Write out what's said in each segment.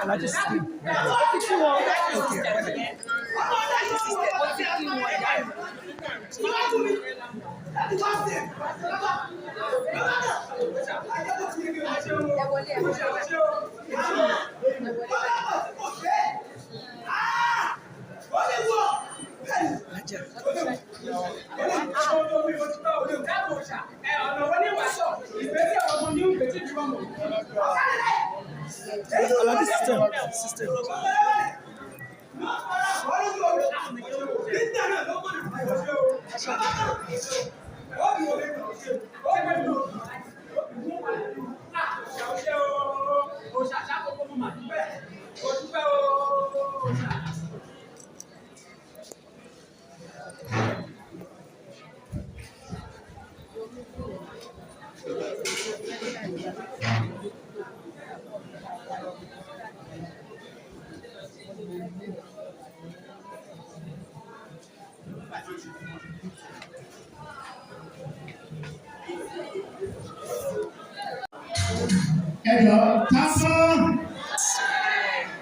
Alhaji system. System.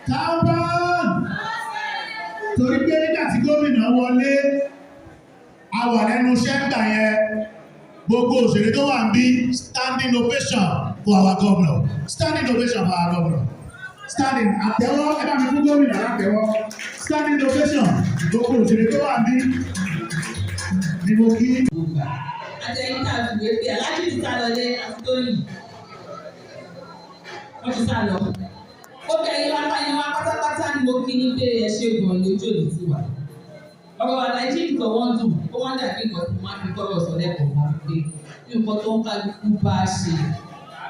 Tampan torí pé nígbà tí gómìnà wọlé a wà lẹ́nu ṣẹ́ńtà yẹn gbogbo òṣèré tó wà ń bí standing ovation for our governor standing ovation for our governor standing àtẹ́wọ́ ẹ bá mi fún gómìnà látẹ́wọ́ standing ovation gbogbo òṣèré tó wà ń bí ni mo kí. àtẹ̀yìn tá a fi wé pé Alhaji ti sá lọ lé àtúntòyìn wọ́n ti sá lọ. ó kẹ́yìn wá báyìí wá pátápátá ni mo kí ní pé ẹ ṣe gan lójú òní ti wà. ọ̀rọ̀ Alhaji nǹkan wọ́n dùn ó wọ́n dàbí nǹkan tó máa fi kọ́rọ̀ sọ lẹ́kọ̀ọ́ kan pé nǹkan tó ń kálukú bá ṣe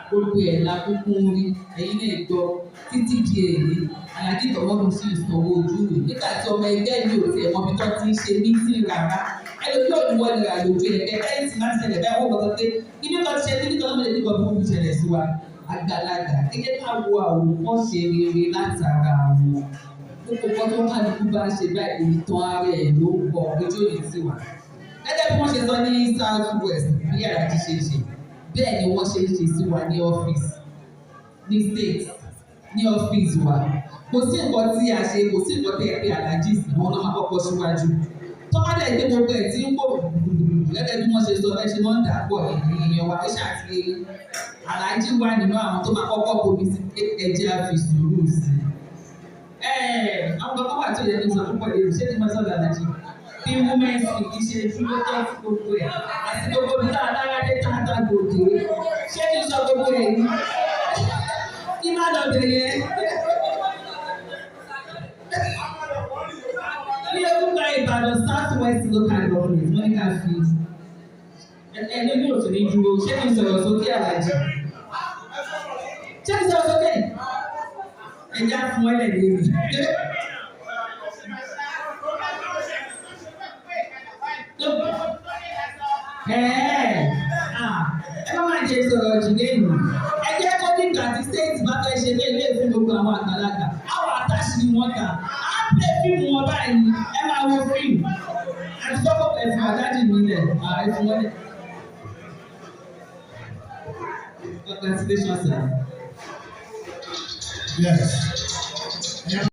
gbogbo ẹ̀ la kúkú ń rí ẹ̀yin náà gbọ́ títí di èyí Alhaji Towodun sí ìsanwó ojú rẹ̀ nígbà tí ọmọ ẹgbẹ́ mi ò tiẹ̀ mọ bí tó ti ń ṣe mítìn rárá ẹlòmí ò ní wọlé rà lójú ẹgbẹ́ ẹ̀yìn tí máa ń ṣẹlẹ̀ bẹ́ẹ̀ wọ́n gbọ́dọ̀ pé kíní kan ti ṣe kíní kan lọ́mọdé nígbà tó ń ṣẹlẹ̀ sí wa àgbàlagbà gẹ́gẹ́ ká wo àwòkọ́ṣe rere látara àwọn gbogbo kan tó ń kálukú bá ṣe báyìí ìtàn ara ẹ̀ ló ń bọ̀ ojú òní sí wa. gẹ́gẹ́ bí wọ́n ṣe sọ ní South West bí Alhaji ṣe ṣe bẹ́ẹ̀ ni wọ́n ṣe ṣe sí wa ní ọ́fíìsì ní state ní ọ́fíìsì wa kò sí nǹkan tí a ṣe kò sí nǹkan tẹ́ ẹ pé Alhaji sí wọn náà máa kọ́kọ́ síwájú tọ́mọdé gbé gbogbo ẹ̀ tí ń kó gẹ́gẹ́ bí wọ́n ṣe sọ ẹ ṣe wọ́n ń dà pọ̀ èèyàn wa ẹ ṣàti Alhaji wà nínú àwọn tó máa kọ́kọ́ bomi sí ẹ̀jẹ̀ àfi sùúrù sí àwọn kankan wà tí ò yẹ kí n sọ púpọ̀ lè ṣé kí n máa sọ̀rọ̀ Alhaji bí wúmẹ́ǹsì kì í ṣe dúró tó ti gbogbo ẹ̀ àti gbogbo bí táwọn aláradé tá a ta gòkè ṣé kí n sọ gbogbo ẹ̀ yìí kí má lọ bẹ̀rẹ̀ ní orúkọ Ìbàdàn South West local government wọ́n ní ká fi ẹni ní òtún ní dúró ṣé kí n sọ̀rọ̀ sókè Alhaji ṣé kí n sọ̀rọ̀ sókè ẹja fún ẹlẹ́dẹ̀ẹ́ mi. ẹ má máa jẹ sọ̀rọ̀ jù lẹ́yìn ẹ jẹ́ kó nígbà tí state bá fẹ́ ṣe lé ilé fún gbogbo àwọn àgbàlagbà àwọn àtàṣì wọn kà á pè fíìmù wọn báyìí ẹ máa wo fíìmù àti fọ́pọ̀ ẹ̀fún Alhaji mi lẹ̀ ẹ̀fún wọn lẹ̀. Congratulations, sir. Yes.